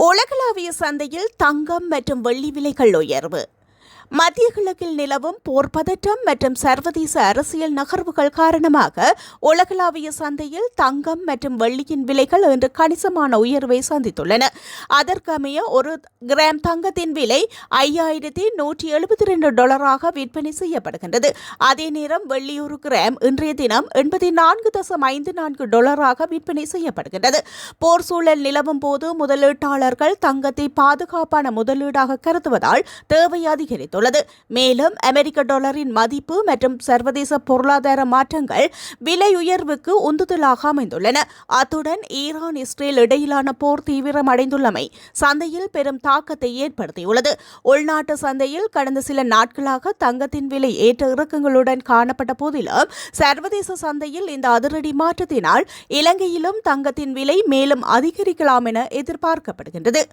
உலகளாவிய சந்தையில் தங்கம் மற்றும் வெள்ளி விலைகள் உயர்வு. மத்திய கிழக்கில் நிலவும் போர் பதற்றம் மற்றும் சர்வதேச அரசியல் நகர்வுகள் காரணமாக உலகளாவிய சந்தையில் தங்கம் மற்றும் வெள்ளியின் விலைகள் இன்று கணிசமான உயர்வை சந்தித்துள்ளன. அதற்கமைய ஒரு கிராம் தங்கத்தின் விலை $5,172 விற்பனை செய்யப்படுகின்றது. அதே நேரம் வெள்ளி ஒரு கிராம் இன்றைய தினம் $84.54 விற்பனை செய்யப்படுகின்றது. போர் சூழல் நிலவும் போது முதலீட்டாளர்கள் தங்கத்தை பாதுகாப்பான முதலீடாக கருதுவதால் தேவை அதிகரித்துள்ளது. மேலும் அமெரிக்க டாலரின் மதிப்பு மற்றும் சர்வதேச பொருளாதார மாற்றங்கள் விலை உயர்வுக்கு உந்துதலாக அமைந்துள்ளன. அத்துடன் ஈரான் இஸ்ரேல் இடையிலான போர் தீவிரமடைந்துள்ளமை சந்தையில் பெரும் தாக்கத்தை ஏற்படுத்தியுள்ளது. உள்நாட்டு சந்தையில் கடந்த சில நாட்களாக தங்கத்தின் விலை ஏற்ற இறக்கங்களுடன் காணப்பட்ட போதிலும் சர்வதேச சந்தையில் இந்த அதிரடி மாற்றத்தினால் இலங்கையிலும் தங்கத்தின் விலை மேலும் அதிகரிக்கலாம் என எதிர்பார்க்கப்படுகின்றது.